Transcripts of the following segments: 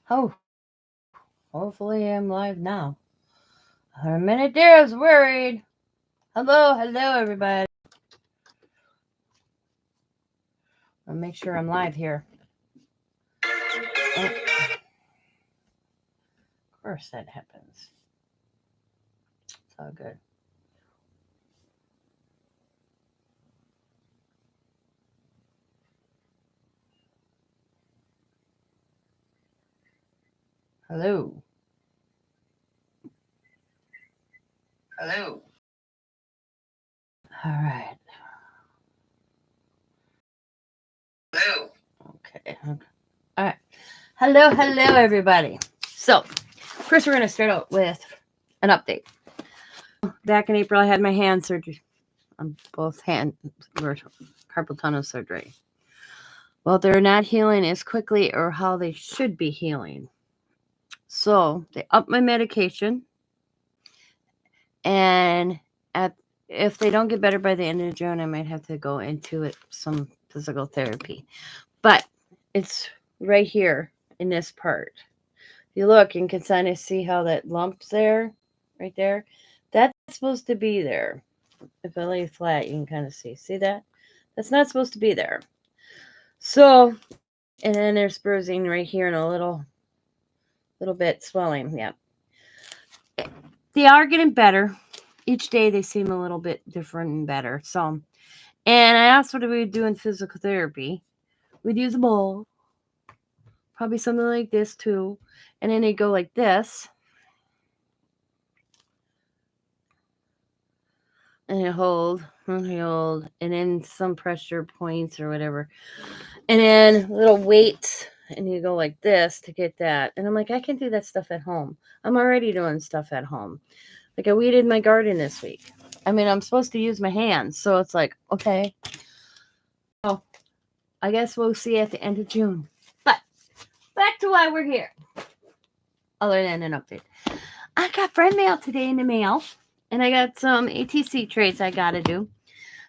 Oh, hopefully I'm live now. For a minute there, I was worried. Hello, everybody. I'll make sure I'm live here. Oh, of course that happens. It's all good. Hello. Hello. All right. Hello. Okay. All right. Hello, everybody. So, first we're going to start out with an update. Back in April, I had my hand surgery on both hands, carpal tunnel surgery. Well, they're not healing as quickly or how they should be healing. So they upped my medication, and if they don't get better by the end of June, I might have to go into some physical therapy. But it's right here in this part. If you look, you can kind of see how that lump's there, right there. That's supposed to be there. If I lay flat, you can kind of see. See that? That's not supposed to be there. So, and then there's bruising right here and a little bit swelling. Yeah. They are getting better. Each day they seem a little bit different and better. So, and I asked what do we do in physical therapy. We'd use a bowl, probably something like this too, and then they go like this, and you hold, and then some pressure points or whatever, and then little weights, and you go like this to get that. And I'm like, I can do that stuff at home. I'm already doing stuff at home. Like I weeded my garden this week. I mean, I'm supposed to use my hands, so it's like, okay. Oh, I guess we'll see at the end of June. But back to why we're here. Other than an update. I got friend mail today in the mail, and I got some ATC trades I got to do.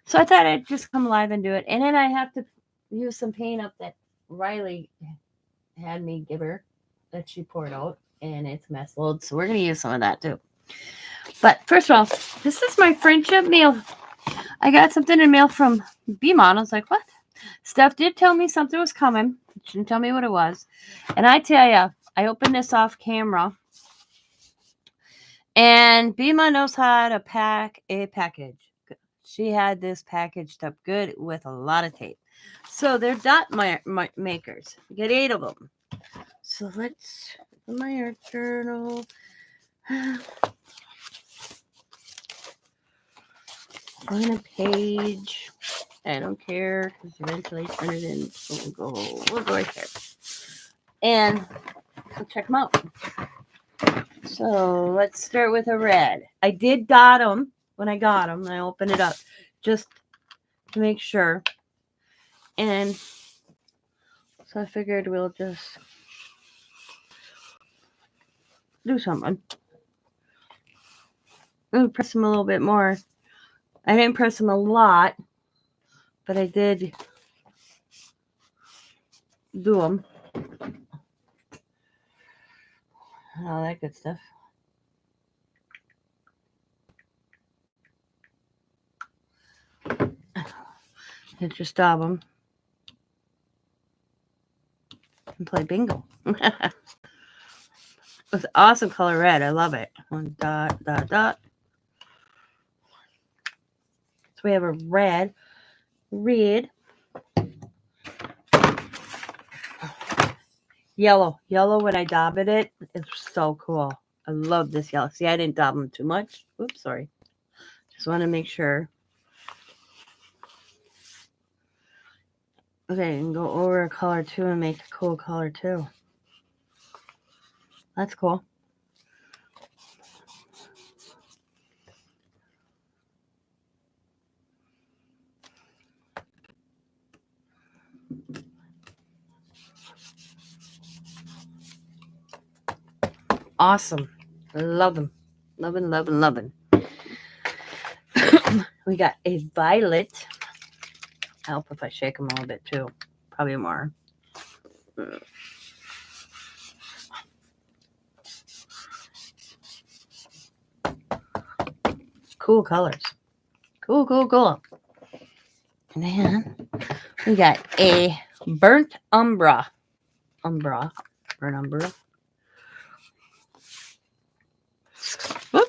So I thought I'd just come live and do it. And then I have to use some paint up that Riley had me give her that she poured out, and it's mess load. So we're going to use some of that too. But first of all, this is my friendship mail. I got something in mail from BMON. I was like, what? Steph did tell me something was coming. She didn't tell me what it was. And I tell you, I opened this off camera. And BMON knows how to pack a package. She had this packaged up good with a lot of tape. So they're dot makers. You get 8 of them. So let's open my art journal. On a page. I don't care because eventually I turn it in. So we'll go right there. And we'll check them out. So let's start with a red. I did dot them when I got them. I opened it up just to make sure. And so I figured we'll just do something. I'll press them a little bit more. I didn't press them a lot, but I did do them. All that good stuff. And just dab them and play bingo. It's awesome color red. I love it. One dot, dot, dot. So we have a red, yellow. Yellow when I dabbed it. It's so cool. I love this yellow. See, I didn't dab them too much. Oops, sorry. Just want to make sure. Okay, and go over a color too and make a cool color too. That's cool. Awesome. Love them. Loving. We got a violet. I hope if I shake them a little bit too. Probably more. cool colors. Cool. And then we got a burnt umbra. Burnt umbra. Whoop.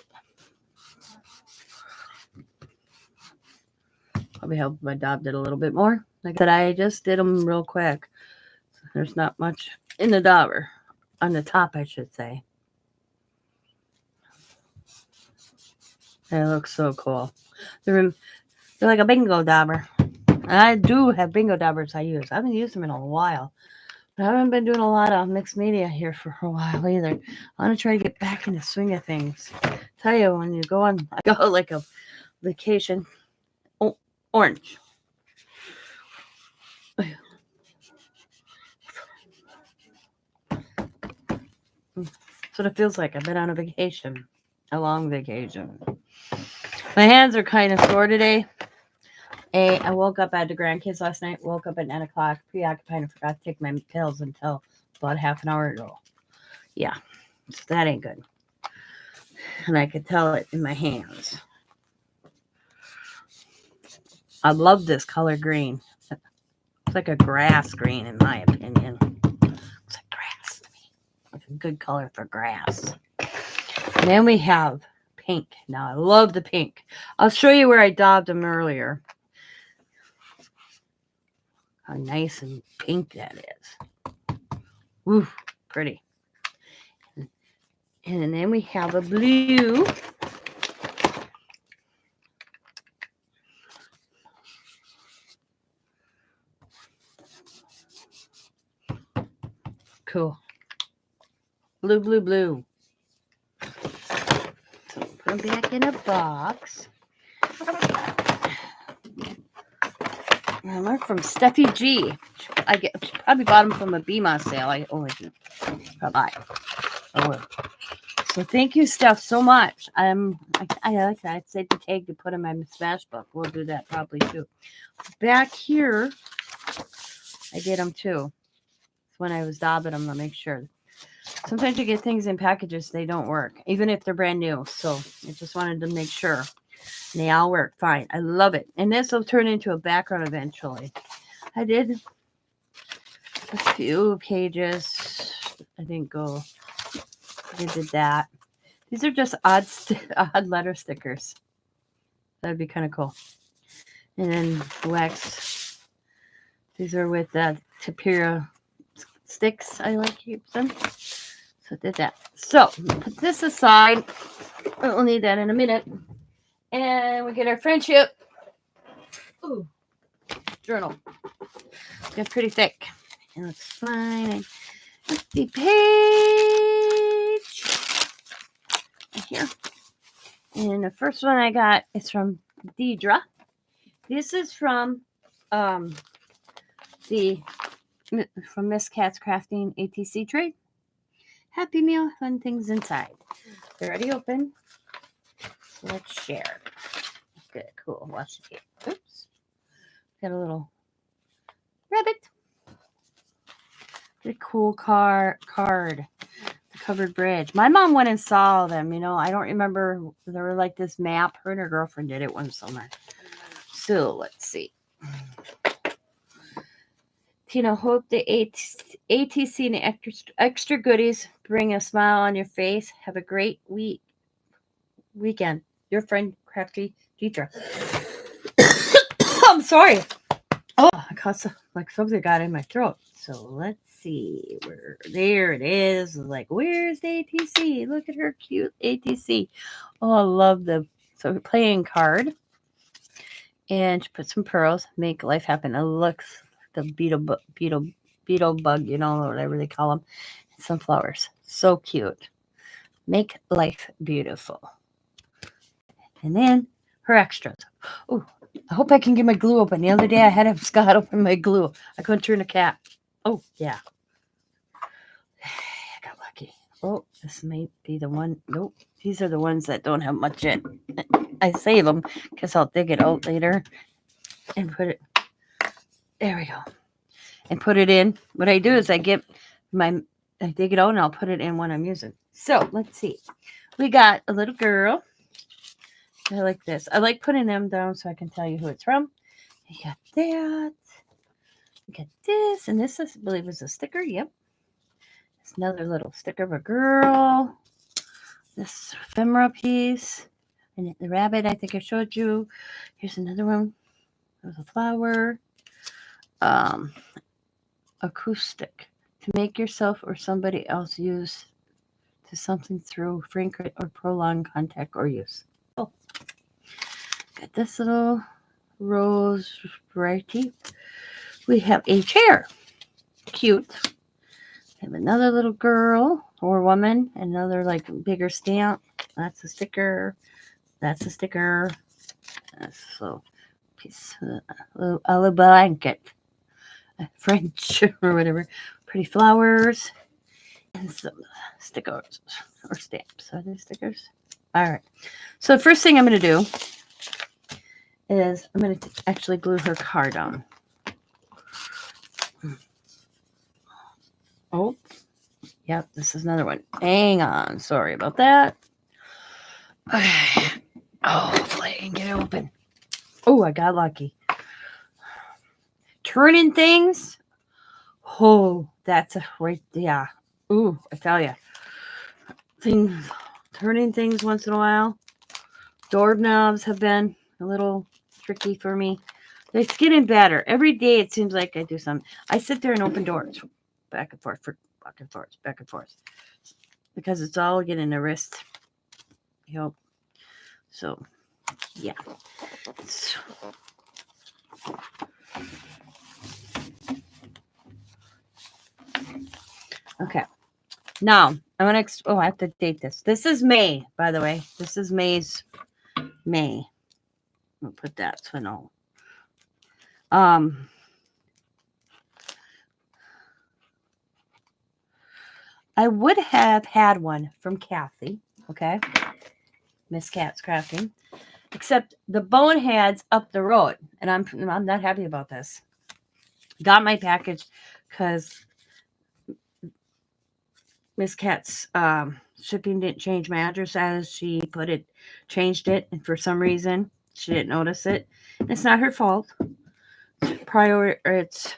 Probably help my dad did a little bit more. Like I said, I just did them real quick. There's not much in the dauber. On the top, I should say. They look so cool. They're like a bingo dauber. And I do have bingo daubers I use. I haven't used them in a while. But I haven't been doing a lot of mixed media here for a while either. I want to try to get back in the swing of things. Tell you, when you go on, I go like a vacation. Oh, orange. That's what it feels like. I've been on a vacation. A long vacation. My hands are kind of sore today. I woke up at the grandkids last night. Woke up at 9 o'clock, preoccupied, and forgot to take my pills until about half an hour ago. Yeah, so that ain't good. And I could tell it in my hands. I love this color green. It's like a grass green, in my opinion. It's like grass to me. Like a good color for grass. And then we have pink. Now, I love the pink. I'll show you where I daubed them earlier. How nice and pink that is. Woo, pretty. And then we have a blue. Cool. Blue. So put them back in a box. And they're from Stephine G. I probably bought them from a BMA sale. I always buy. So thank you, Steph, so much. I like that. I'd say to tag to put in my Smash book. We'll do that probably too. Back here, I did them too. When I was daubing them to make sure. Sometimes you get things in packages, they don't work, even if they're brand new. So I just wanted to make sure. And they all work fine. I love it. And this will turn into a background eventually. I did a few pages. I didn't go. I did that. These are just odd letter stickers. That'd be kind of cool. And then wax. These are with Tapira sticks. I like to use them. So I did that. So put this aside. We'll need that in a minute. And we get our friendship journal. It's pretty thick. It looks fine. The page right here. And the first one I got is from Deidra. This is from Miss Cat's Crafting ATC Trade. Happy Meal, fun things inside. They're already open. So let's share. Good, cool. Watch the tape. Oops. Got a little rabbit. Get a cool card. The covered bridge. My mom went and saw them. You know, I don't remember. They were like this map. Her and her girlfriend did it one summer. So let's see. Tina, hope the ATC and the extra goodies bring a smile on your face. Have a great weekend. Your friend, Crafty Deidra. I'm sorry. Oh, I caught like something got in my throat. So let's see. There it is. Like, where's the ATC? Look at her cute ATC. Oh, I love the playing card. And she put some pearls. Make life happen. It looks the beetle bug, you know, or whatever they call them. And some flowers. So cute. Make life beautiful. And then her extras. Oh, I hope I can get my glue open. The other day I had to have Scott open my glue. I couldn't turn the cap. Oh, yeah. I got lucky. Oh, this may be the one. Nope. These are the ones that don't have much in. I save them because I'll dig it out later and put it. There we go. And put it in. What I do is I dig it out and I'll put it in when I'm using. So let's see. We got a little girl. I like this. I like putting them down so I can tell you who it's from. You got that. You got this. And this, I believe, is a sticker. Yep. It's another little sticker of a girl. This ephemera piece. And the rabbit, I think I showed you. Here's another one. There's a flower. Acoustic. To make yourself or somebody else use to something through frequent or prolonged contact or use. Oh, got this little rose variety. We have a chair. Cute. We have another little girl or woman. Another like bigger stamp. That's a sticker. That's a sticker. That's a little piece. A little blanket. French or whatever. Pretty flowers. And some stickers or stamps. Are they stickers? All right. So the first thing I'm going to do is I'm going to actually glue her card on. Oh, yep. This is another one. Hang on. Sorry about that. Oh, hopefully I can get it open. Oh, I got lucky. Turning things. Oh, that's a right. Yeah. Ooh, I tell you. Turning things once in a while. Doorknobs have been a little tricky for me. It's getting better. Every day it seems like I do something. I sit there and open doors. Back and forth, back and forth, back and forth. Because it's all getting a wrist. Yep. So, yeah. Okay. Now, I'm going to, I have to date this. This is May, by the way. This is May. I'll put that so I know. I would have had one from Kathy, okay? Miss Cat's Crafting. Except the Bonehead's up the road, and I'm not happy about this. Got my package because Miss Cat's shipping didn't change my address as she changed it, and for some reason she didn't notice it. And it's not her fault. It's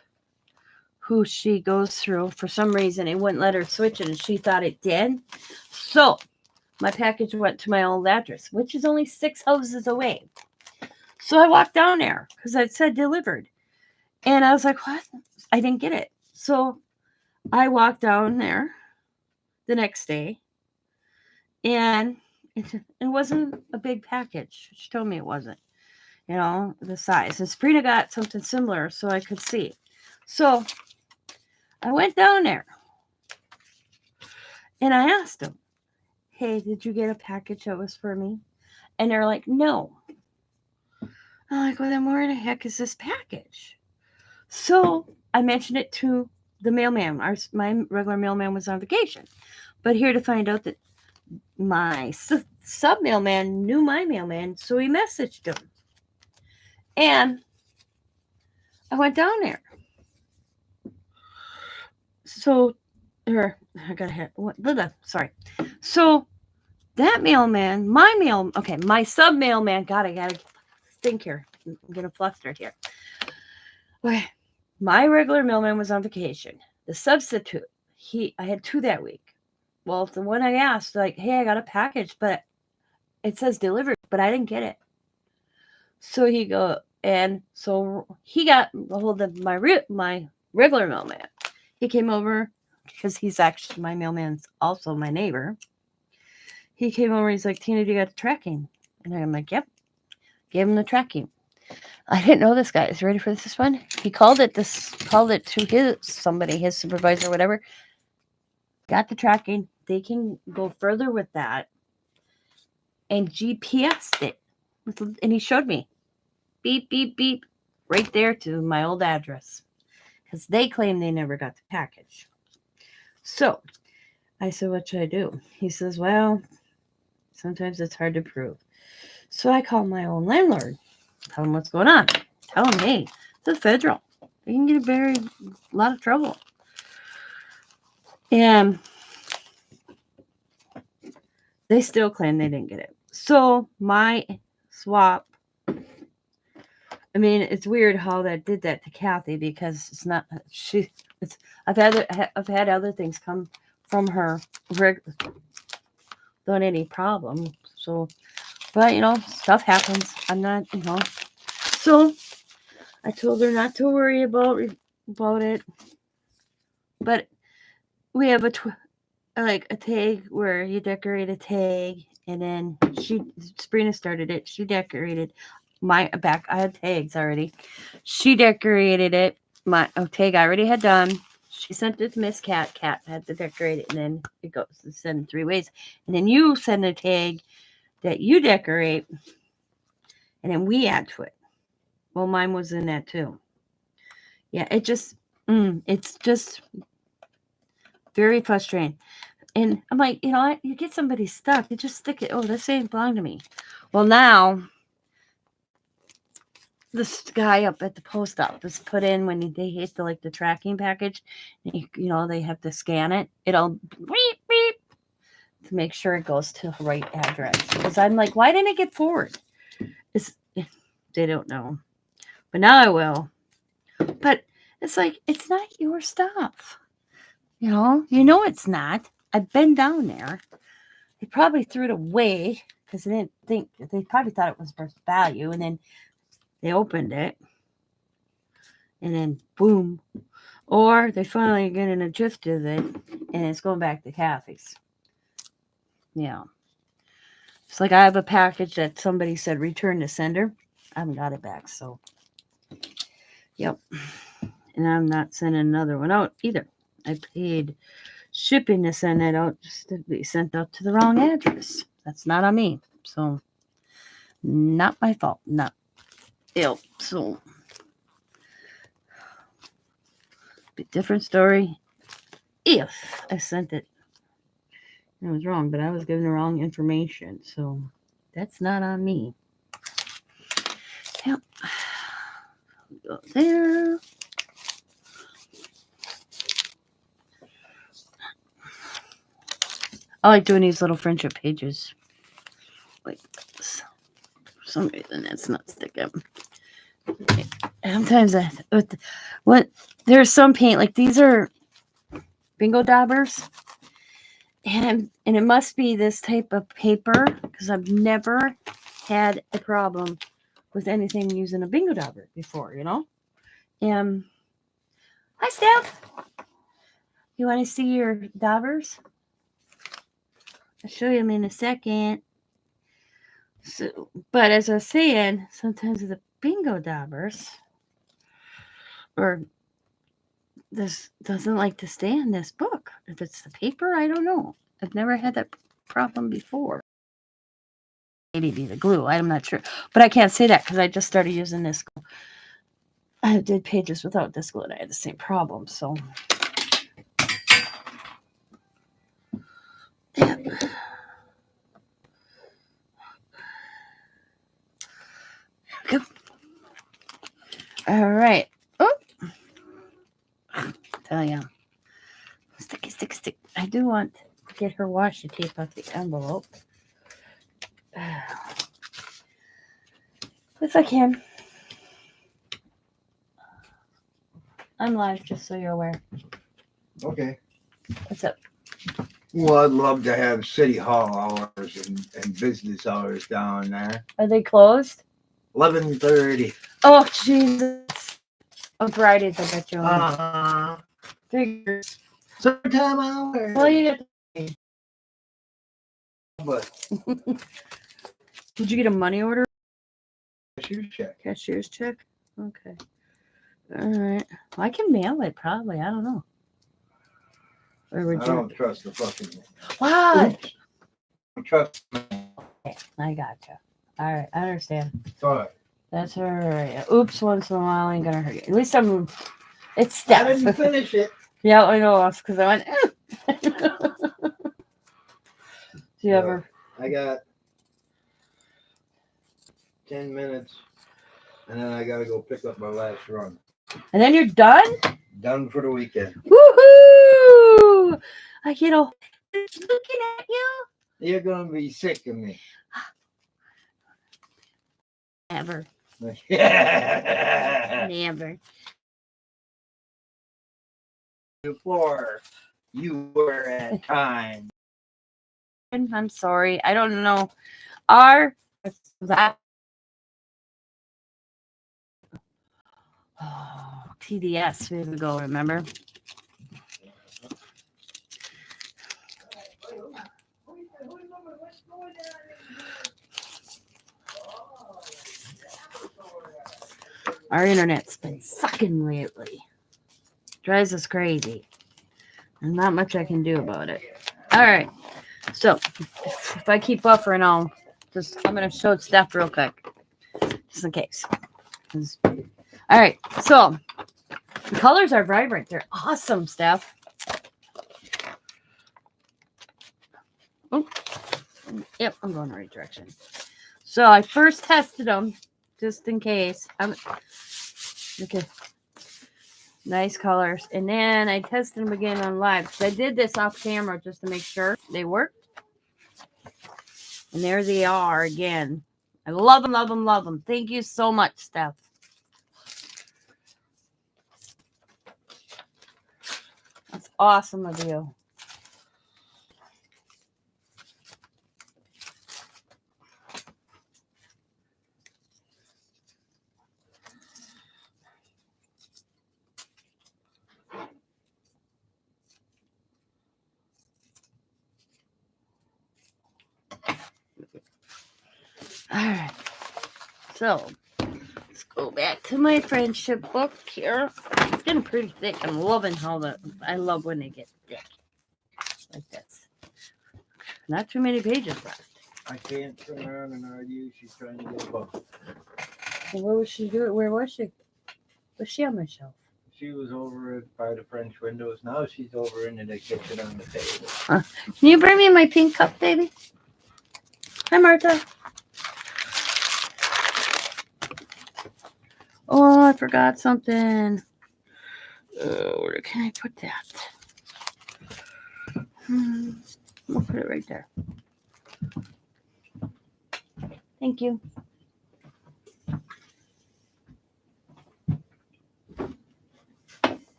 who she goes through. For some reason, it wouldn't let her switch it, and she thought it did. So my package went to my old address, which is only 6 houses away. So I walked down there because it said delivered. And I was like, what? I didn't get it. So I walked down there the next day, and it wasn't a big package. She told me it wasn't, the size. And Sabrina got something similar so I could see. So I went down there, and I asked them, hey, did you get a package that was for me? And they're like, no. I'm like, well, then where the heck is this package? So I mentioned it to the mailman. My regular mailman was on vacation. But here to find out that my sub-mailman knew my mailman, so he messaged him. And I went down there. So, I got ahead. Sorry. So that mailman, my sub-mailman, God, I gotta think here. I'm getting flustered here. Okay. My regular mailman was on vacation. The substitute, I had 2 that week. Well, the one I asked, like, hey, I got a package, but it says delivered, but I didn't get it. So he got a hold of my regular mailman. He came over because he's actually my mailman's also my neighbor. He came over. He's like, Tina, do you got the tracking? And I'm like, yep. Gave him the tracking. I didn't know this guy. Is ready for this one? He called it to his supervisor, whatever. Got the tracking. They can go further with that and GPS'd it. And he showed me. Beep, beep, beep. Right there to my old address. Because they claim they never got the package. So I said, what should I do? He says, well, sometimes it's hard to prove. So I called my old landlord. Tell him what's going on. Tell him, hey, it's a federal. They can get a lot of trouble. And they still claim they didn't get it. So my swap. I mean, it's weird how that did that to Kathy because it's not she. It's I've had other things come from her without any problem. So, but stuff happens. I'm not, So I told her not to worry about it. But we have a tag where you decorate a tag, and then Sabrina started it. She decorated my back. I had tags already. She decorated it. My tag I already had done. She sent it to Miss Cat. Cat had to decorate it, and then it goes to send in 3 ways. And then you send a tag that you decorate, and then we add to it. Well, mine was in that too. Yeah, it's just very frustrating. And I'm like, you get somebody's stuff, you just stick it. Oh, this ain't belong to me. Well, now this guy up at the post office put in when they hit the tracking package, they have to scan it. It'll beep beep to make sure it goes to the right address. Because I'm like, why didn't it get forward? They don't know, but now I will. But it's like, it's not your stuff. It's not. I've been down there. They probably threw it away because they didn't think, they probably thought it was worth value, and then they opened it, and then boom. Or they finally get in a gist of it, and it's going back to Kathy's. Yeah. It's like I have a package that somebody said return to sender. I haven't got it back, so. Yep. And I'm not sending another one out either. I paid shipping to send it out just to be sent out to the wrong address. That's not on me. So, not my fault. Not ill. So, different story if I sent it. It was wrong, but I was given the wrong information. So, that's not on me. Yep. Go there. I like doing these little friendship pages. Like this. For some reason, that's not sticking. Sometimes there's some paint, like these are bingo daubers, and it must be this type of paper because I've never had a problem with anything using a bingo dauber before. Hi, Steph. You want to see your daubers? I'll show you them in a second. So, but as I was saying, sometimes the bingo daubers, or this doesn't like to stay in this book. If it's the paper, I don't know. I've never had that problem before. Maybe be the glue. I'm not sure. But I can't say that because I just started using this glue. I did pages without this glue and I had the same problem. So, yeah. Go. All right. Oh. Tell ya. Stick. I do want to get her washi tape out the envelope. If I can. I'm live, just so you're aware. Okay. What's up? Well, I'd love to have city hall hours and business hours down there. Are they closed? 11:30. Oh, Jesus. On Fridays, I bet you. Figures. Sometime hours. Well, you get. But Did you get a money order? cashier's check. Okay. All right. Well, I can mail it probably. I don't know. Or would I you? don't trust the fucking. What? Oops. I don't trust. Okay, I gotcha. All right, I understand. It's all right. That's all right. Oops, once in a while ain't gonna hurt you. At least it's I Steph. didn't finish it. Yeah, I know. Because I went. Do you ever? I got 10 minutes, and then I gotta go pick up my last run. And then you're done? Done for the weekend. Woohoo! I get all looking at you. You're gonna be sick of me. Never. Yeah. Never. Before you were at time. I'm sorry. I don't know. Our that TDS years ago, remember? Our internet's been sucking lately. Drives us crazy. And not much I can do about it. All right. So if I keep buffering, I'm gonna show Steph real quick. Just in case. All right. So the colors are vibrant. They're awesome, Steph. Oh, yep, I'm going the right direction. So I first tested them just in case. Okay. Nice colors. And then I tested them again on live. So I did this off camera just to make sure they worked. And there they are again. I love them, love them, love them. Thank you so much, Steph. That's awesome of you. All right. So let's go back to my friendship book here. It's getting pretty thick. I'm loving I love when they get thick. Like this. Not too many pages left. I can't turn around and argue. She's trying to get a book. Well, what was she doing? Where was she? Was she on my shelf? She was over by the French windows. Now she's over into the kitchen on the table. Can you bring me my pink cup, baby? Hi, Martha. Oh, I forgot something. Where can I put that? I'll put it right there. Thank you.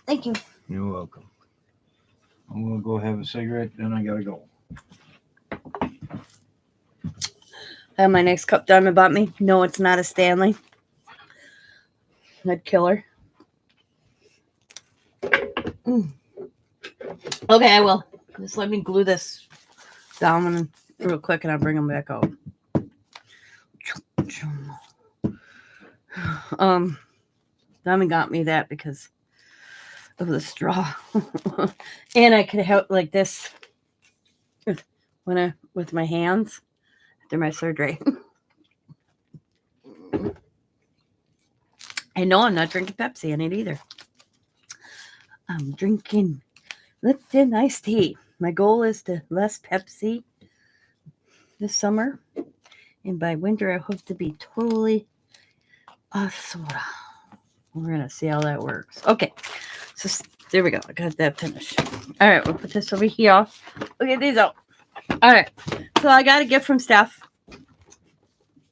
Thank you. You're welcome. I'm gonna go have a cigarette, then I gotta go. I have my next cup Diamond bought me. No, it's not a Stanley. I'd kill her. Okay, I will. Just let me glue this down real quick and I'll bring them back out. Diamond got me that because of the straw. And I could help like this with my hands after my surgery. I know I'm not drinking Pepsi in it either. I'm drinking Lipton iced tea. My goal is to less Pepsi this summer. And by winter, I hope to be totally off soda. We're going to see how that works. Okay. So there we go. I got that finished. All right. We'll put this over here. Look at these out. All right. So I got a gift from Steph.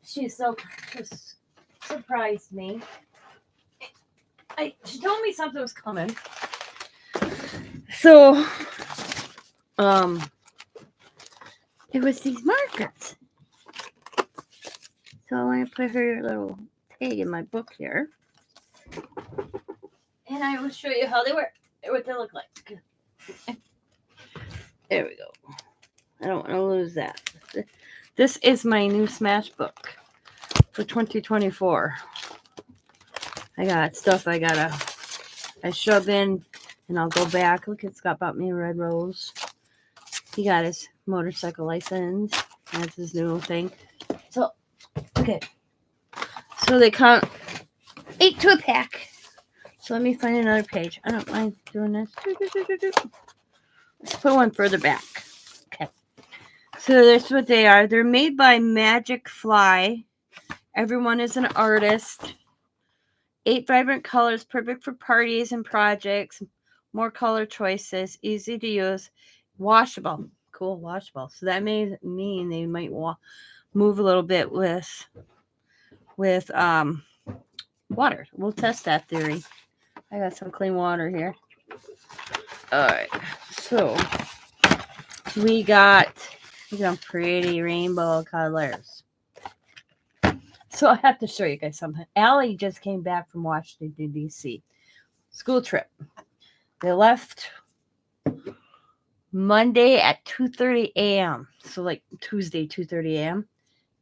She just surprised me. She told me something was coming. So, it was these markers. So I want to put her little tag in my book here. And I will show you how they work, what they look like. There we go. I don't want to lose that. This is my new Smash book for 2024. I got stuff I shove in and I'll go back. Look, Scott bought me a red rose. He got his motorcycle license. That's his new thing. So, okay. So they come 8 to a pack. So let me find another page. I don't mind doing this. Let's put one further back. Okay. So that's what they are. They're made by Magic Fly. Everyone is an artist. 8 vibrant colors, perfect for parties and projects. More color choices, easy to use, washable. Cool, washable. So that may mean they might move a little bit with water. We'll test that theory. I got some clean water here. All right. So we got some pretty rainbow colors. So I have to show you guys something. Allie just came back from Washington, D.C. School trip. They left Monday at 2:30 a.m. So like Tuesday, 2:30 a.m.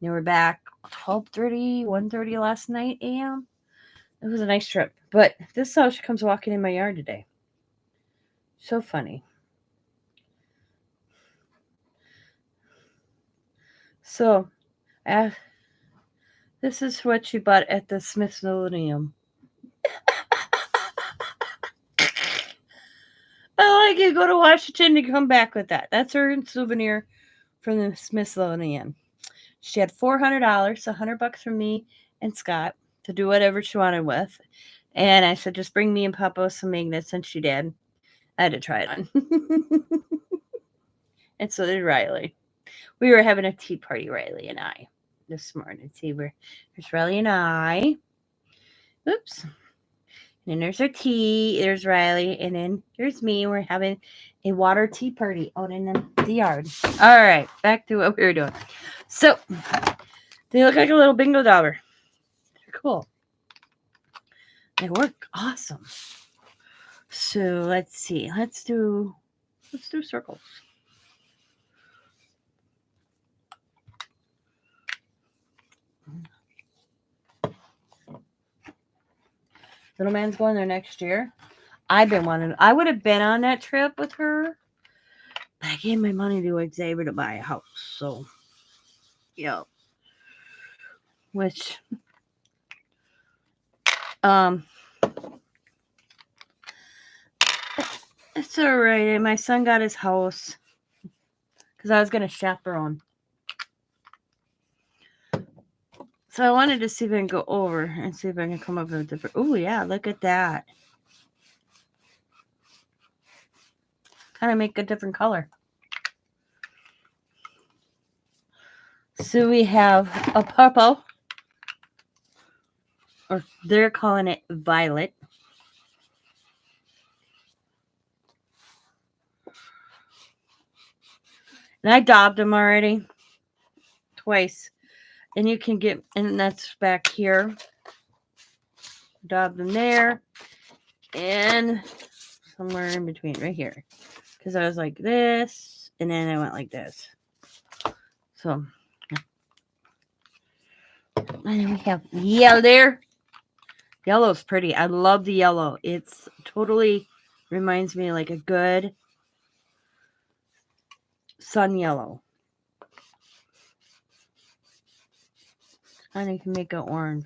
They were back 12:30, 1:30 last night a.m. It was a nice trip. But this is how she comes walking in my yard today. So funny. So, this is what she bought at the Smithsonian. I like it. Go to Washington and come back with that. That's her souvenir from the Smithsonian. She had $400, $100 from me and Scott to do whatever she wanted with. And I said, just bring me and Papa some magnets, and she did. I had to try it on. And so did Riley. We were having a tea party, Riley and I, this morning. See, there's Riley and I. Oops. And then there's our tea. There's Riley. And then there's me. We're having a water tea party out in the yard. All right. Back to what we were doing. So, they look like a little bingo dauber. They're cool. They work awesome. So, let's see. Let's do circles. Little man's going there next year. I would have been on that trip with her, but I gave my money to Xavier to buy a house. So, yeah. Which, it's all right. My son got his house because I was going to chaperone. So I wanted to see if I can go over and see if I can come up with a different. Oh, yeah, look at that. Kind of make a different color. So we have a purple, or they're calling it violet. And I daubed them already twice. And you can get, and that's back here. Daub them there. And somewhere in between, right here. Because I was like this, and then I went like this. So, and then we have yellow there. Yellow's pretty. I love the yellow. It's totally reminds me of like a good sun yellow. And you can make it orange.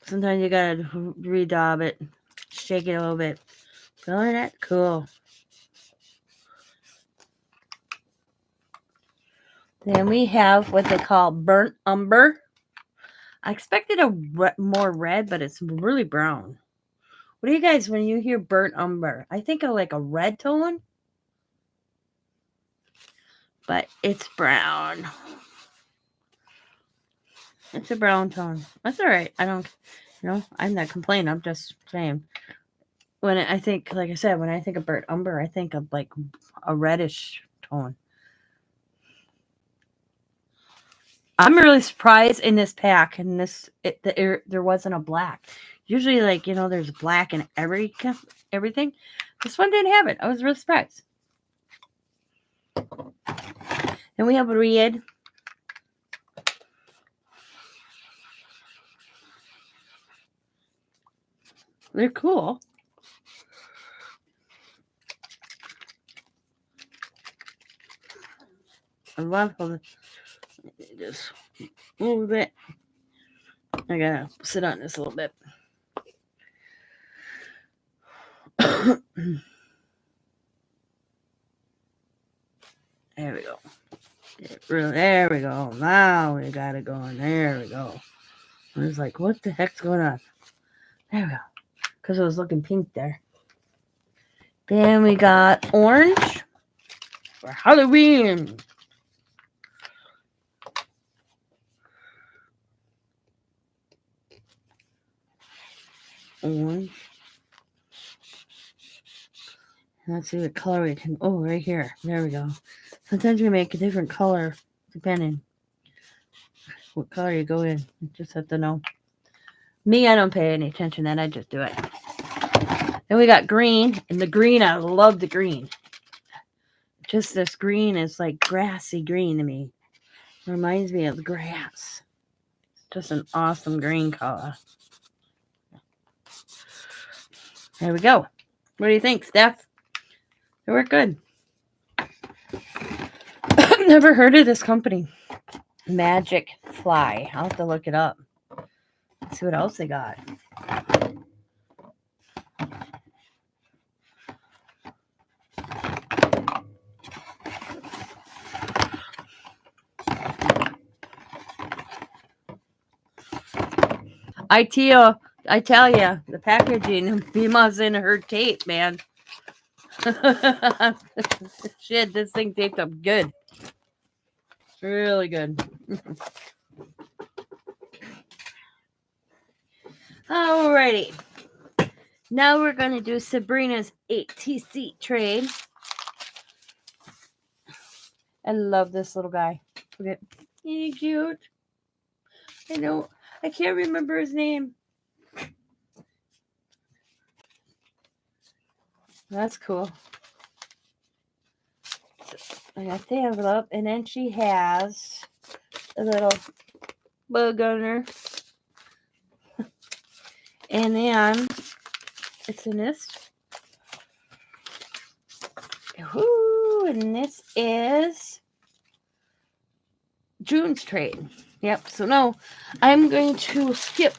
Sometimes you gotta redaub it, shake it a little bit. Isn't that cool? Then we have what they call burnt umber. I expected more red, but it's really brown. What do you guys, when you hear burnt umber? I think of like a red tone, but it's brown. It's a brown tone. That's all right. I don't, I'm not complaining. I'm just saying. When I think, like I said, when I think of burnt umber, I think of like a reddish tone. I'm really surprised in this pack, and there wasn't a black. Usually, like, there's black in everything. This one didn't have it. I was really surprised. Then we have a red. They're cool. I love how just move it. I gotta sit on this a little bit. There we go. There we go. Now we got it going. There we go. I was like, what the heck's going on? There we go. Because I was looking pink there. Then we got orange for Halloween. orange. Let's see what color we can. Oh, right here. There we go. Sometimes we make a different color depending what color you go in. You just have to know. Me, I don't pay any attention to that. I just do it. Then we got green. And the green, I love the green. Just this green is like grassy green to me. Reminds me of grass. Just an awesome green color. There we go. What do you think, Steph? They work good. I've never heard of this company. Magic Fly. I'll have to look it up. Let's see what else they got. I tell you, the packaging, Bima's in her tape, man. Shit, this thing taped up good. Really good. Alrighty. Now we're going to do Sabrina's ATC Trade. I love this little guy. Look at, he's cute. I can't remember his name. That's cool. So I got the envelope, and then she has a little bug on her. And then it's in this. Woo, and this is June's trade. Yep. So no, I'm going to skip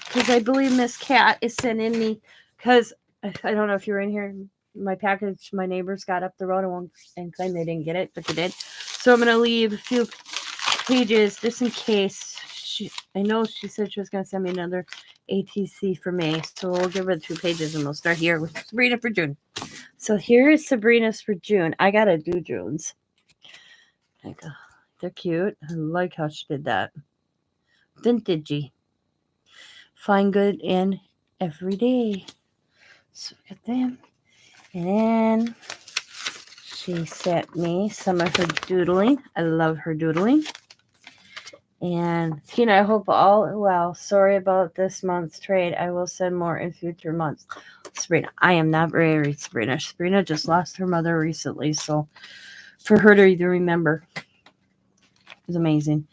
because I believe Miss Cat is sending me, because I don't know if you're in here. My package, my neighbors got up the road and claimed they didn't get it, but they did. So I'm going to leave a few pages just in case. I know she said she was going to send me another ATC for May. So we'll give her 2 pages and we'll start here with Sabrina for June. So here is Sabrina's for June. I got to do June's. They're cute. I like how she did that. Vintagey. Find good in every day. So we got them. And then she sent me some of her doodling. I love her doodling. And Tina, I hope all well. Sorry about this month's trade. I will send more in future months. Sabrina, I am not very Sabrina. Sabrina just lost her mother recently, so for her to remember is amazing.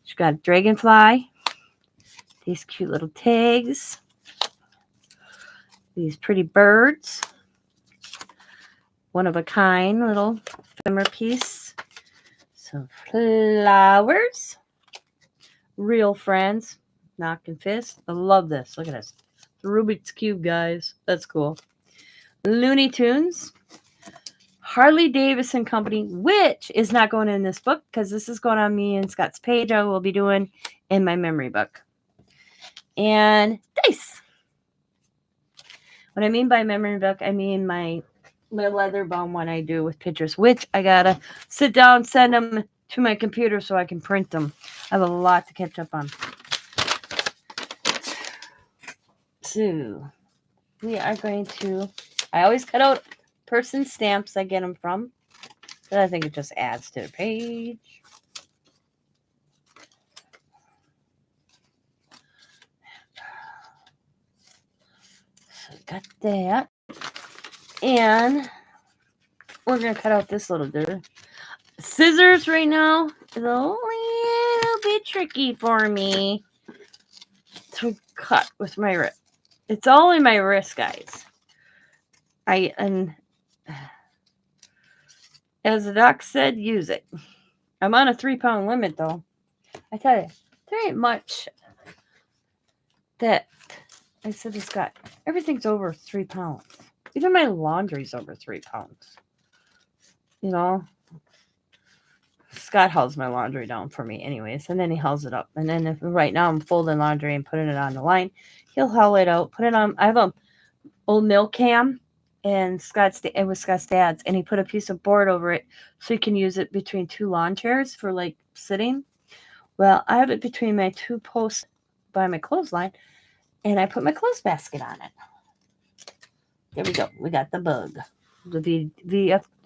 She got a dragonfly. These cute little tags. These pretty birds. One of a kind little ephemera piece. Some flowers. Real friends. Knock and fist. I love this. Look at this. The Rubik's Cube, guys. That's cool. Looney Tunes. Harley Davidson Company, which is not going in this book because this is going on me and Scott's page. I will be doing in my memory book. And dice. What I mean by memory book, I mean my leather bound one I do with pictures, which I gotta sit down, send them to my computer so I can print them. I have a lot to catch up on. So we are going to, I always cut out person stamps I get them from, but I think it just adds to the page. So got that. And we're going to cut out this little dude. Scissors right now is a little bit tricky for me to cut with my wrist. It's all in my wrist, guys. And as the doc said, use it. I'm on a 3-pound limit, though. I tell you, there ain't much that I said to Scott. Everything's over 3 pounds. Even my laundry's over 3 pounds. You know, Scott hauls my laundry down for me anyways, and then he hauls it up. And then if right now I'm folding laundry and putting it on the line, he'll haul it out, put it on. I have a old milk can, and it was Scott's dad's, and he put a piece of board over it so you can use it between 2 lawn chairs for like sitting. Well, I have it between my 2 posts by my clothesline, And I put my clothes basket on it. There we go. We got the bug. The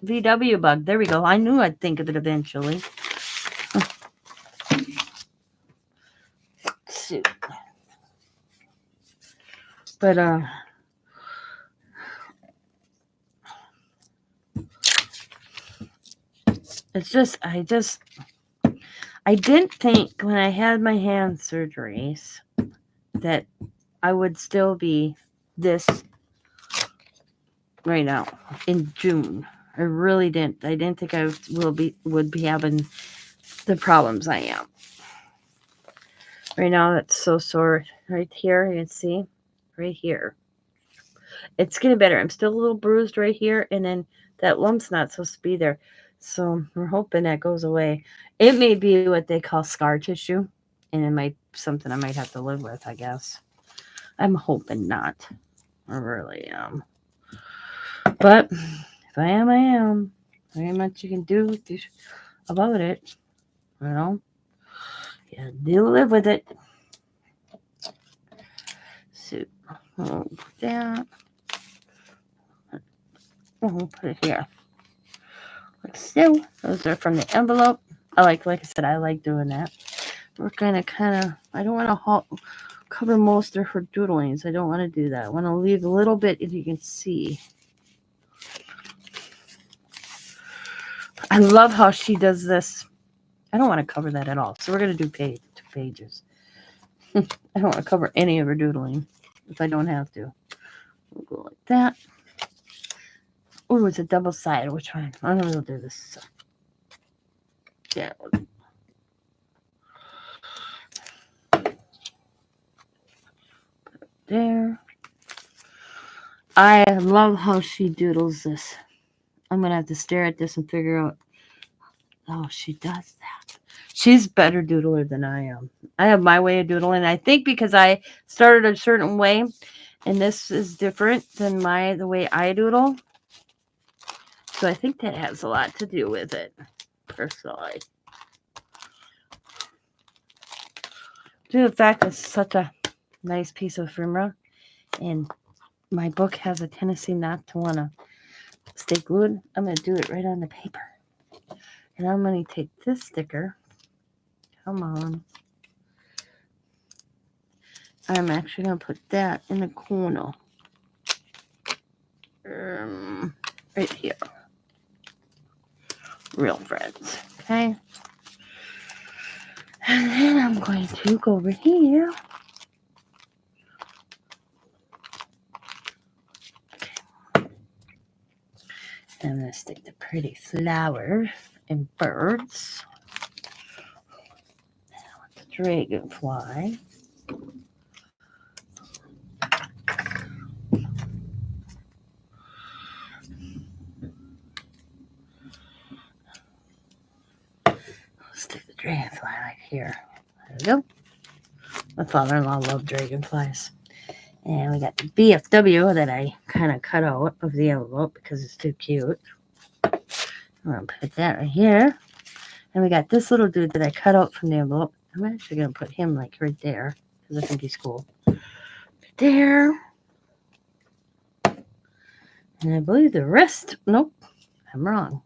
VW bug. There we go. I knew I'd think of it eventually. Shoot. But it's just I didn't think when I had my hand surgeries that I would still be this right now in June. I really didn't. I didn't think I would be having the problems I am. Right now, it's so sore. Right here, you can see. Right here. It's getting better. I'm still a little bruised right here, and then that lump's not supposed to be there. So we're hoping that goes away. It may be what they call scar tissue, and it might something I might have to live with, I guess. I'm hoping not. I really am. But if I am, I am. There ain't much you can do about it. You know? You do live with it. So, I'll put that. We'll put it here. Like so. Those are from the envelope. Like I said, I like doing that. We're kind of, I don't want to cover most of her doodlings. I don't want to do that. I want to leave a little bit if you can see. I love how she does this. I don't want to cover that at all. So we're going to do 2 pages. I don't want to cover any of her doodling if I don't have to. We'll go like that. Oh, it's a double-sided. Which one? I don't know. We'll do this. Yeah. There. I love how she doodles this. I'm going to have to stare at this and figure out. Oh, she does that. She's better doodler than I am. I have my way of doodling. I think because I started a certain way, and this is different than the way I doodle. So I think that has a lot to do with it, personally. Due to the fact it's such a nice piece of ephemera, and my book has a tendency not to want to stay glued, I'm going to do it right on the paper. And I'm going to take this sticker. Come on. I'm actually going to put that in the corner. Right here. Real friends. Okay. And then I'm going to go over here. Okay. And I'm going to stick the pretty flowers and birds. Now with the dragonfly. Stick the dragonfly right here. There we go. My father-in-law loved dragonflies. And we got the BFW that I kind of cut out of the envelope because it's too cute. I'm going to put that right here. And we got this little dude that I cut out from the envelope. I'm actually going to put him like right there because I think he's cool. There. And I believe the rest, nope, I'm wrong.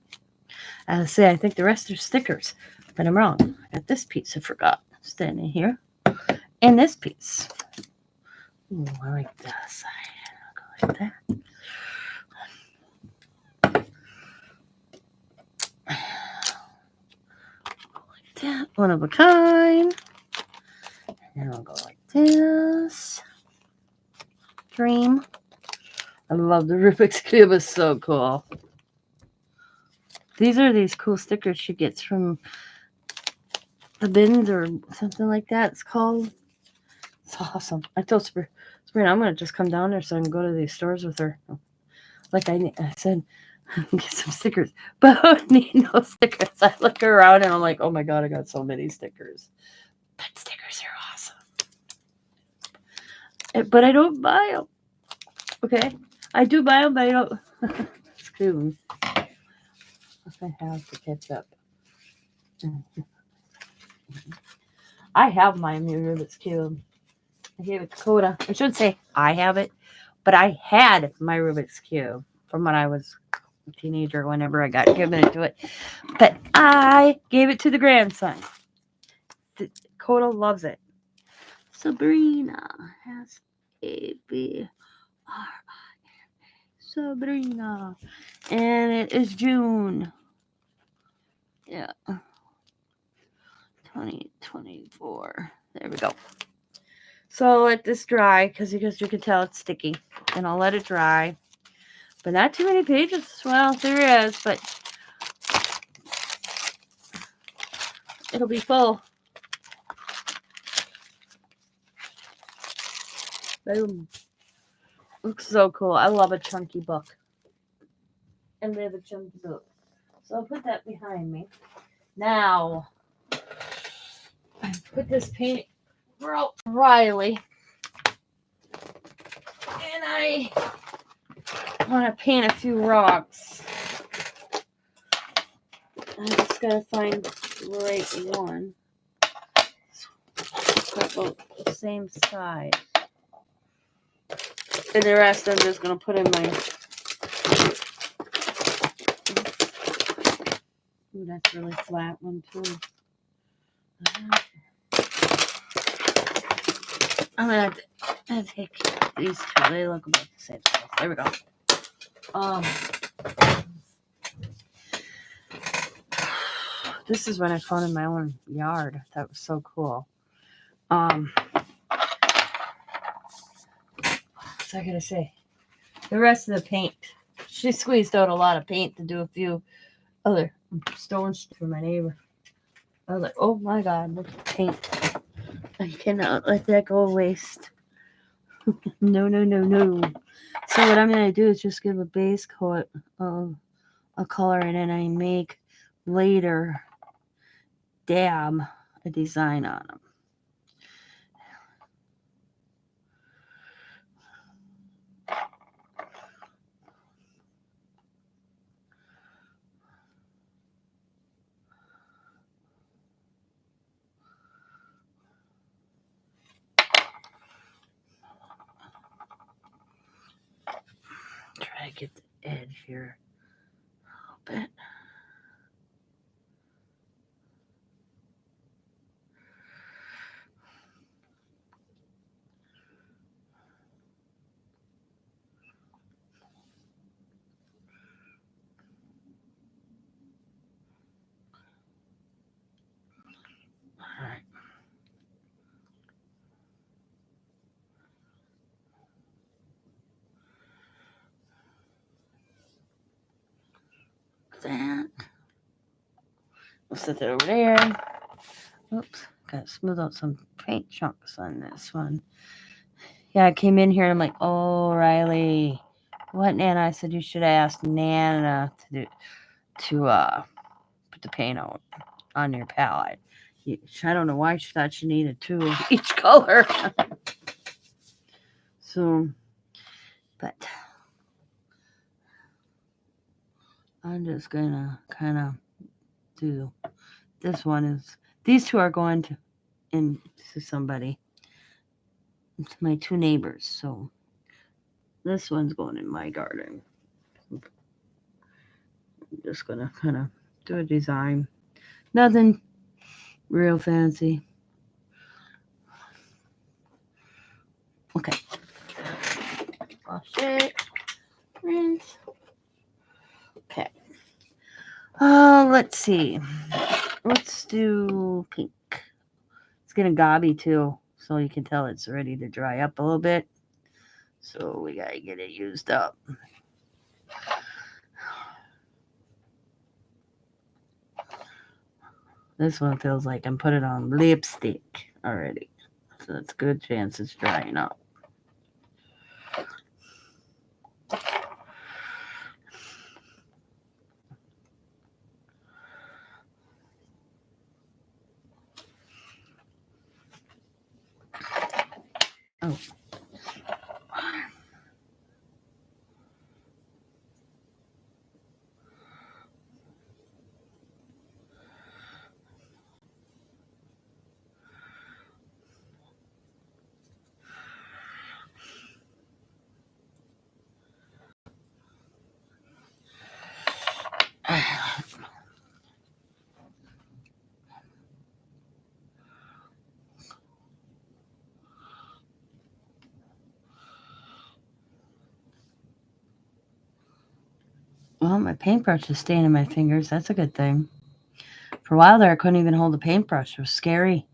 I say I think the rest are stickers, but I'm wrong. I got this piece I forgot standing here. And this piece. Ooh, I like that side. I'll go like that. Go like that. One of a kind. And then I'll go like this. Dream. I love the Rubik's Cube. It's so cool. These are these cool stickers she gets from the bins or something like that. It's called. It's awesome. I told Sabrina, I'm going to just come down there so I can go to these stores with her. Like I said, get some stickers. But I don't need no stickers. I look around and I'm like, oh my God, I got so many stickers. But stickers are awesome. But I don't buy them. Okay? I do buy them, but I don't. Excuse me. I have to catch up. I have my Rubik's Cube. I gave it to Coda. I should say I have it, but I had my Rubik's Cube from when I was a teenager, whenever I got given it to it. But I gave it to the grandson. Coda loves it. Sabrina has A-B-R-I. Sabrina. And it is June. Yeah. 2024. There we go. So I'll let this dry because you can tell it's sticky. And I'll let it dry. But not too many pages. Well, there is, but it'll be full. Boom. Looks so cool. I love a chunky book. I love a chunky book. So I'll put that behind me. Now, I put this paint for Riley. And I want to paint a few rocks. I just gotta find the right one. About the same size. And the rest I'm just gonna put in my. Ooh, that's really flat one too. I'm gonna have to take these two. They look about the same size. There we go. This is what I found in my own yard. That was so cool. What's I gonna say? The rest of the paint. She squeezed out a lot of paint to do a few other stones for my neighbor. I was like, oh my God, look at the paint. I cannot let that go to waste. No. So what I'm gonna do is just give a base coat of a color, and then I make later dab a design on them. Try to get the edge here a little bit. All right. That. We'll set that over there. Oops, gotta smooth out some paint chunks on this one. Yeah, I came in here and I'm like, oh, Riley, what, Nana? I said you should have asked Nana to put the paint out on your palette. I don't know why she thought she needed two of each color. So, but I'm just gonna kind of do this one. Is these two are going to somebody, to my two neighbors. So this one's going in my garden. I'm just gonna kind of do a design. Nothing real fancy. Okay. Wash it. Rinse. Okay. Let's see. Let's do pink. It's getting gobby too, so you can tell it's ready to dry up a little bit. So we gotta get it used up. This one feels like I'm putting on lipstick already. So it's a good chance it's drying up. Oh. Well, my paintbrush is staying in my fingers. That's a good thing. For a while there, I couldn't even hold a paintbrush. It was scary.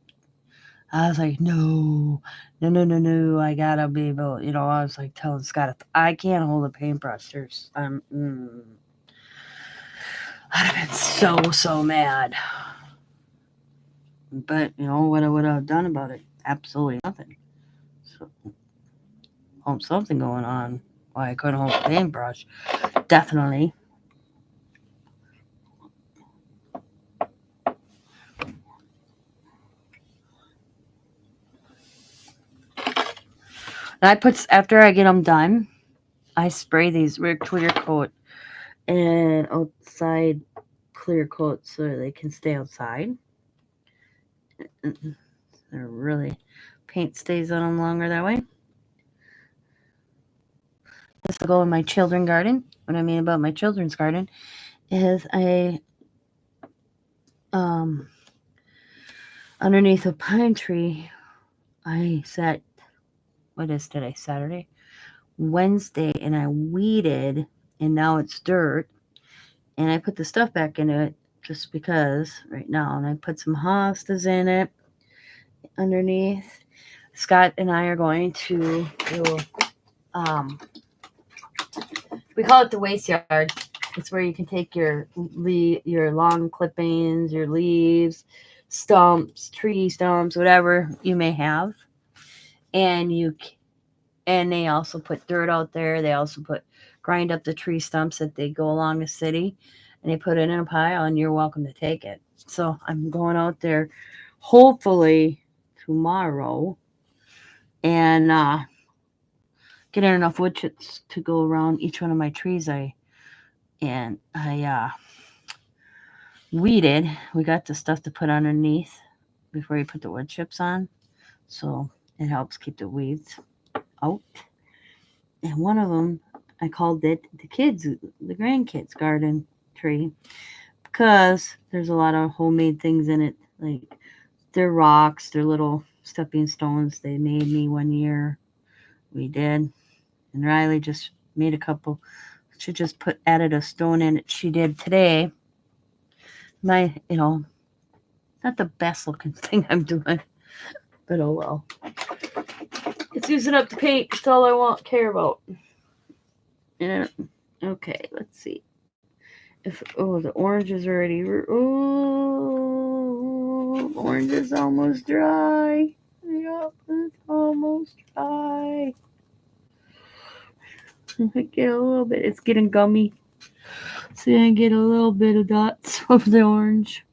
I was like, no, I gotta be able, I was like telling Scott, I can't hold a paintbrush. I'd have been so mad. But, what I would have done about it? Absolutely nothing. So, something going on. Why I couldn't hold a paintbrush. Definitely. And after I get them done, I spray these with clear coat and outside clear coat so they can stay outside. They're really, paint stays on them longer that way. This will go in my children's garden. What I mean about my children's garden is underneath a pine tree, I set, what is today, Saturday? Wednesday, and I weeded, and now it's dirt, and I put the stuff back into it just because right now, and I put some hostas in it underneath. Scott and I are going to do, we call it the waste yard. It's where you can take your long clippings, your leaves, stumps, tree stumps, whatever you may have, and they also put dirt out there. They also grind up the tree stumps that they go along the city, and they put it in a pile, and you're welcome to take it. So I'm going out there, hopefully tomorrow, and getting enough wood chips to go around each one of my trees. I weeded. We got the stuff to put underneath before you put the wood chips on, so it helps keep the weeds out. And one of them, I called it the grandkids garden tree, because there's a lot of homemade things in it. Like, they're rocks, they're little stepping stones they made me one year. We did. And Riley just made a couple. She just added a stone in it. She did today. My, not the best looking thing I'm doing, but oh well. It's using up the paint. That's all I care about. Yeah. Okay, let's see. The orange is already. Oh, orange is almost dry. Yep, it's almost dry. I get a little bit. It's getting gummy. See, I get a little bit of dots of the orange.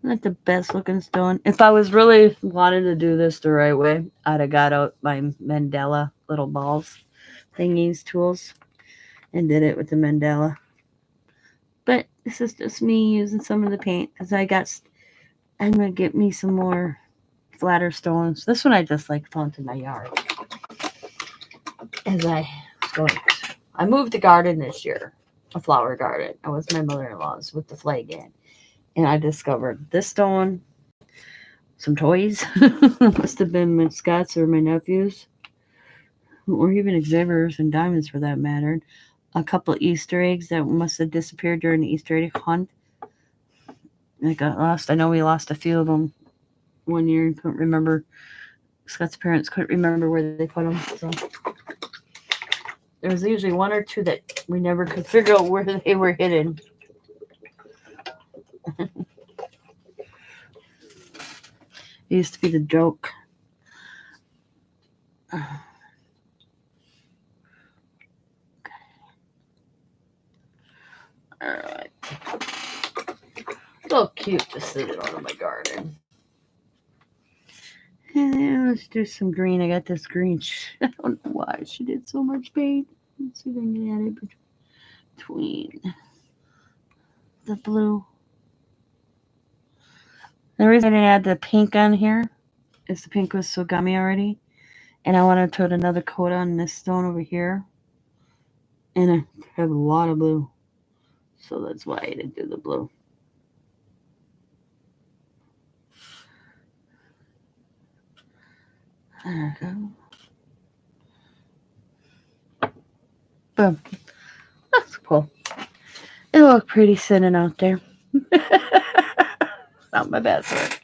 Not the best looking stone. If I was really wanting to do this the right way, I'd have got out my Mandela little balls thingies tools and did it with the Mandela. But this is just me using some of the paint because I'm going to get me some more flatter stones. This one I just found in my yard. I moved the garden this year, a flower garden. I was my mother-in-law's with the flag in. And I discovered this stone, some toys, must have been my Scott's or my nephew's, or even Xavier's and Diamond's for that matter. A couple Easter eggs that must have disappeared during the Easter egg hunt. They got lost. I know we lost a few of them one year and couldn't remember. Scott's parents couldn't remember where they put them. So there was usually one or two that we never could figure out where they were hidden. It used to be the joke. Okay. Alright. So cute to sit it out of my garden. And then let's do some green. I got this green. I don't know why she did so much paint. Let's see if I can add it between the blue. The reason I didn't add the pink on here is the pink was so gummy already. And I want to put another coat on this stone over here. And I have a lot of blue. So that's why I didn't do the blue. There we go. Boom. That's cool. It'll look pretty sitting out there. Not my best work.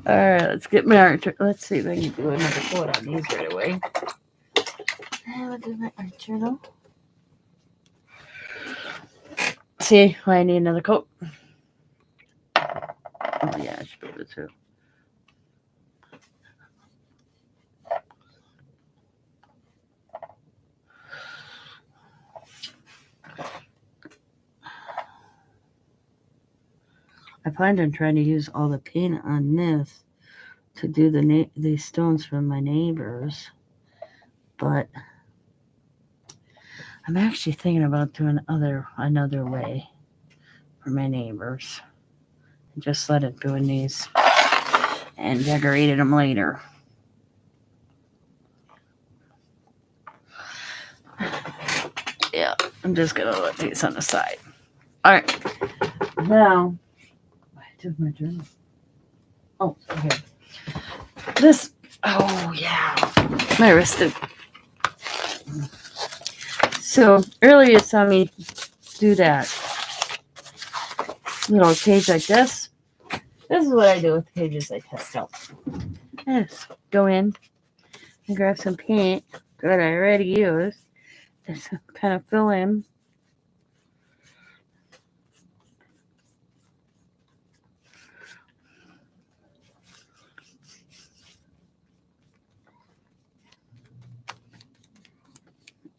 Alright, let's get my art. Let's see if I can do another coat on these right away. And I'll do my art journal. See why I need another coat. Oh yeah, I should be able to. I planned on trying to use all the paint on this to do these stones for my neighbors, but I'm actually thinking about doing another way for my neighbors. Just let it doing these and decorated them later. Yeah, I'm just gonna let these on the side. All right, now I took my journal. Oh, okay. This. Oh yeah, my wristed. So earlier you saw me do that little cage like this. This is what I do with cages I test out. I just go in and grab some paint that I already used. Just kind of fill in.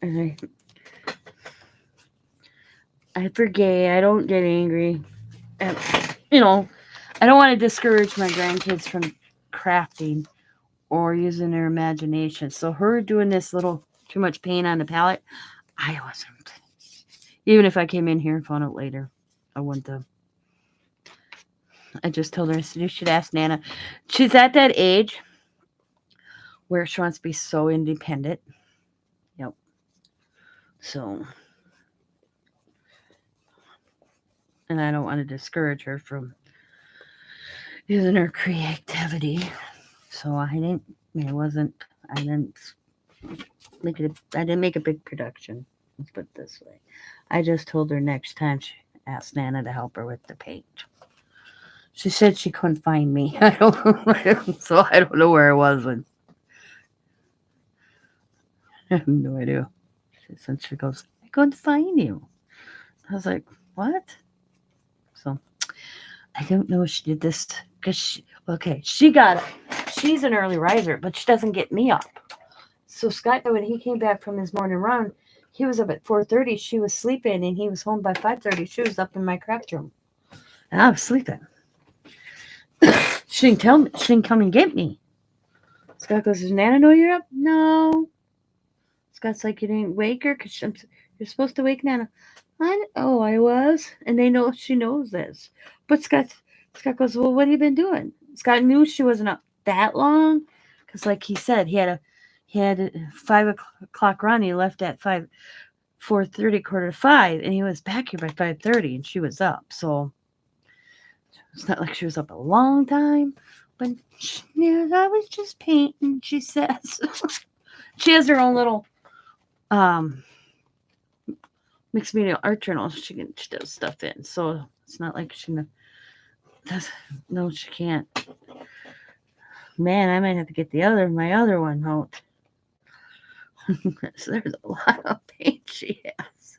And I forget. I don't get angry. And, I don't want to discourage my grandkids from crafting or using their imagination. So her doing this little too much paint on the palette, I wasn't. Even if I came in here and found it later, I wouldn't have. I just told her, I said, you should ask Nana. She's at that age where she wants to be so independent. Yep. So, and I don't want to discourage her from using her creativity. So I didn't make a big production. Let's put it this way. I just told her next time she asked Nana to help her with the paint. She said she couldn't find me. So I don't know where I was when. I have no idea. She goes, I couldn't find you. I was like, what? So I don't know if she did this because she got up. She's an early riser, but she doesn't get me up. So Scott, when he came back from his morning run, he was up at 4:30. She was sleeping, and he was home by 5:30. She was up in my craft room, and I was sleeping. She didn't tell me. She didn't come and get me. Scott goes, does Nana know you're up? No. Scott's like, you didn't wake her because you're supposed to wake Nana. I was, and they know she knows this. But Scott goes, well, what have you been doing? Scott knew she wasn't up that long because, like he said, he had a 5 o'clock run. He left at 4:30, 4:45, and he was back here by 5:30, and she was up. So it's not like she was up a long time. But I was just painting. She says she has her own little mixed media art journal. She does stuff in, so it's not like she does. No, she can't. Man, I might have to get my other one out. So there's a lot of paint she has.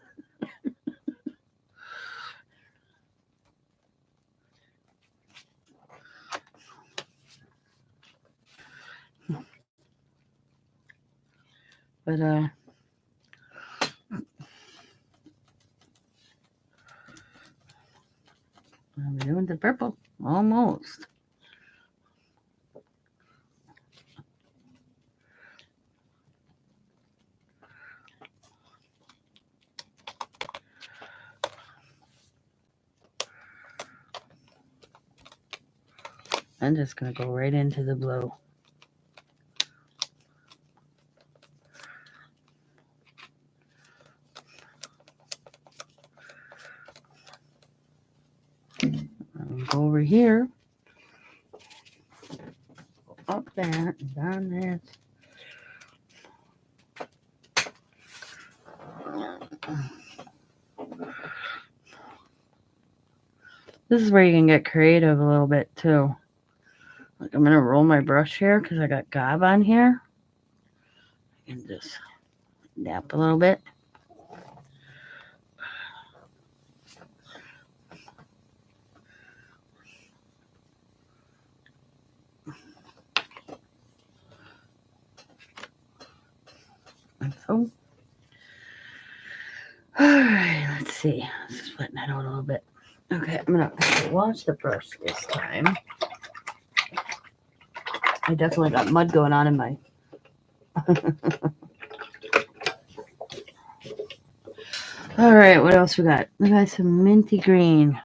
But I'm doing the purple almost. I'm just gonna go right into the blue. here. Up that and down this. This is where you can get creative a little bit too. Like I'm gonna roll my brush here because I got gob on here. And just dap a little bit. Like so. Alright, let's see. Let's flatten that out a little bit. Okay, I'm gonna wash the brush this time. I definitely got mud going on in my Alright, what else we got? We got some minty green.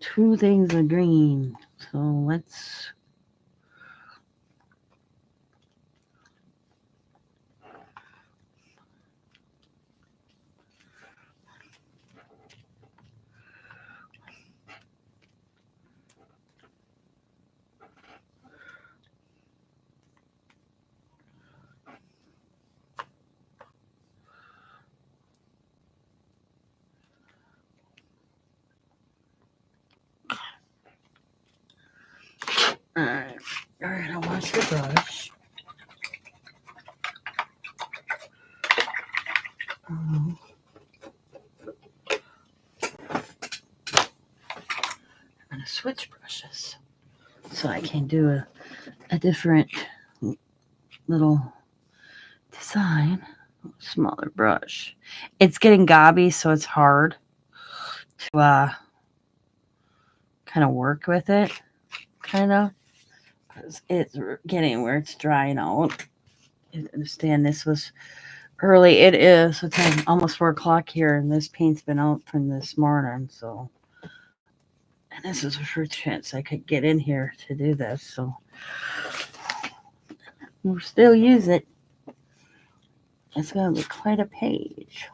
Two things of green. So let's Alright, we're gonna wash the brush. I'm gonna switch brushes so I can do a different little design. Smaller brush. It's getting gobby, so it's hard to kind of work with it, kind of. It's getting where it's drying out. I understand this was early. It is. It's almost 4 o'clock here, and this paint's been out from this morning. So, and this is the first chance I could get in here to do this. So, we'll still use it. It's going to be quite a page.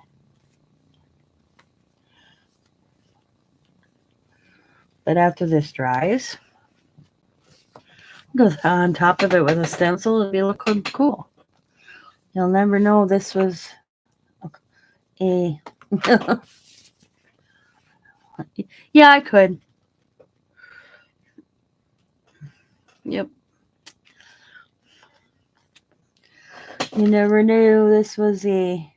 But after this dries, go on top of it with a stencil. It'll be looking cool. You'll never know this was a... Yeah, I could. Yep. You never knew this was a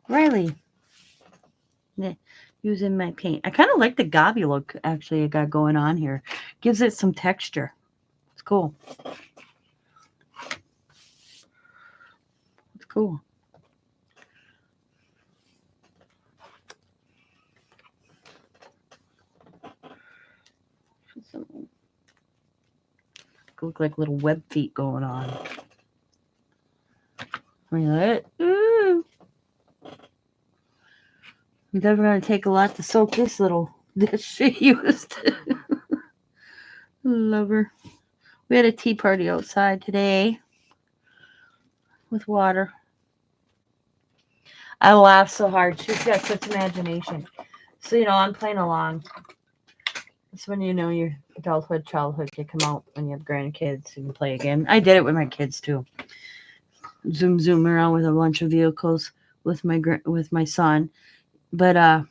Riley using my paint. I kind of like the gobby look actually I got going on here. Gives it some texture. It's cool. It's cool. Look like little web feet going on. Ooh. It's never going to take a lot to soak this little dish she used. Love her. We had a tea party outside today with water. I laughed so hard. She's got such imagination. So, I'm playing along. It's when your adulthood, childhood can come out when you have grandkids and play again. I did it with my kids too. Zoom around with a bunch of vehicles with my son. But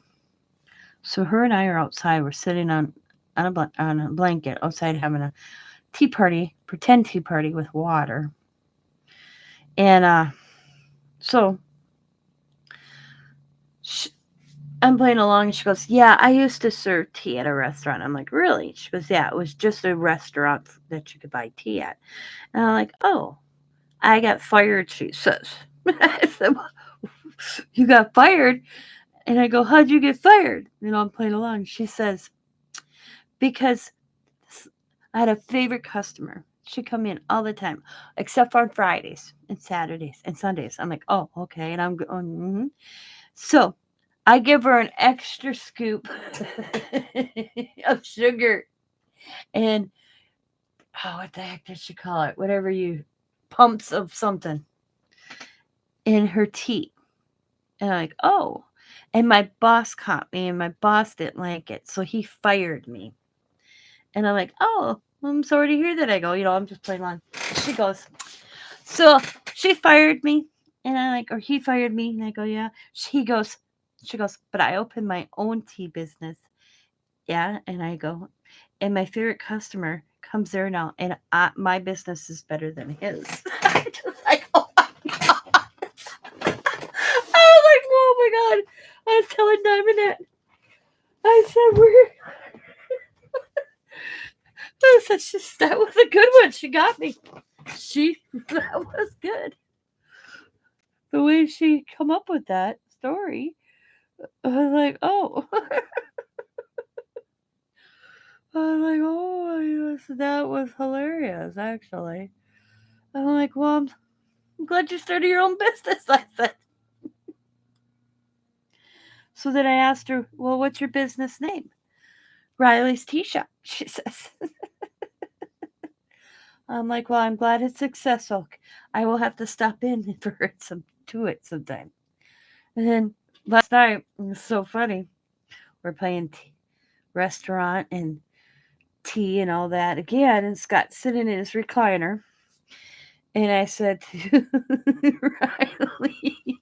so her and I are outside. We're sitting on a blanket outside having a tea party, pretend tea party with water. And so I'm playing along, and she goes, "Yeah, I used to serve tea at a restaurant." I'm like, "Really?" She goes, "Yeah, it was just a restaurant that you could buy tea at." And I'm like, "Oh, I got fired," she says. I said, well, "You got fired?" And I go, "How'd you get fired?" I'm playing along. She says, "Because I had a favorite customer. She'd come in all the time, except on Fridays and Saturdays and Sundays." I'm like, "Oh, okay." And I'm going, mm-hmm. So I give her an extra scoop of sugar. And oh, what the heck did she call it? Whatever pumps of something in her tea. And I'm like, oh. And my boss caught me, and my boss didn't like it. So he fired me. And I'm like, oh, I'm sorry to hear that. I go, I'm just playing along. She goes, so she fired me. And I'm like, or he fired me. And I go, yeah. She goes, but I opened my own tea business. Yeah. And I go, and my favorite customer comes there now. And my business is better than his. I just like, oh my God. I was like, oh my God. I was telling Diamond that. I said, that was a good one. She got me. That was good. The way she come up with that story, I was like, oh. I was like, oh, yes, that was hilarious, actually. I'm like, well, I'm glad you started your own business, I said. So then I asked her, well, what's your business name? Riley's Tea Shop, she says. I'm like, well, I'm glad it's successful. I will have to stop in for it sometime. And then last night, it was so funny. We're playing restaurant and tea and all that again, and Scott's sitting in his recliner. And I said to Riley,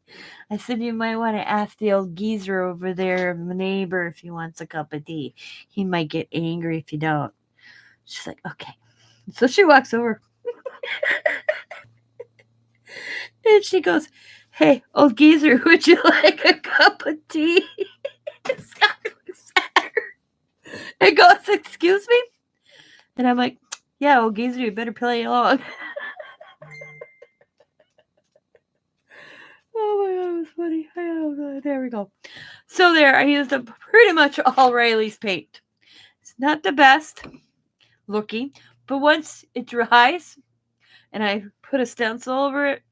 I said, you might want to ask the old geezer over there, the neighbor, if he wants a cup of tea. He might get angry if you don't. She's like, okay. So she walks over. And she goes, hey, old geezer, would you like a cup of tea? Scott looks at her and goes, excuse me? And I'm like, yeah, old geezer, you better play along. Oh my God, it was funny. Oh, there we go. So there, I used up pretty much all Riley's paint. It's not the best looking, but once it dries and I put a stencil over it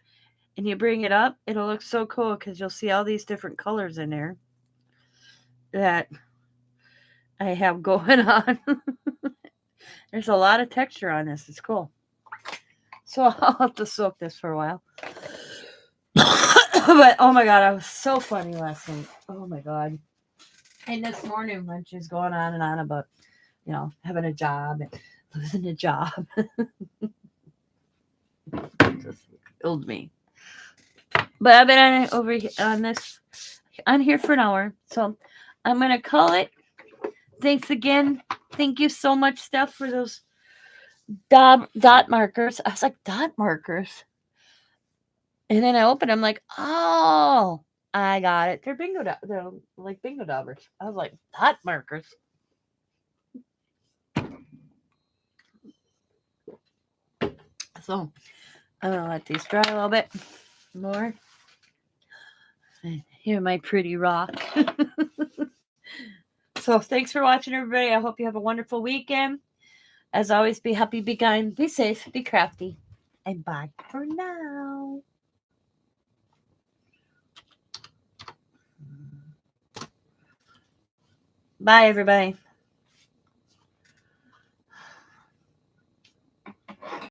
and you bring it up, it'll look so cool because you'll see all these different colors in there that I have going on. There's a lot of texture on this. It's cool. So I'll have to soak this for a while. But oh my God, I was so funny last night. Oh my God. And this morning when she's going on and on about, having a job and losing a job. Just killed me. But I've been on here for an hour. So I'm gonna call it. Thanks again. Thank you so much, Steph, for those dot markers. I was like, dot markers. And then I opened them like, oh, I got it. They're they're like bingo daubers. I was like, dot markers. So I'm gonna let these dry a little bit more. And here my pretty rock. So thanks for watching, everybody. I hope you have a wonderful weekend. As always, be happy, be kind, be safe, be crafty, and bye for now. Bye, everybody.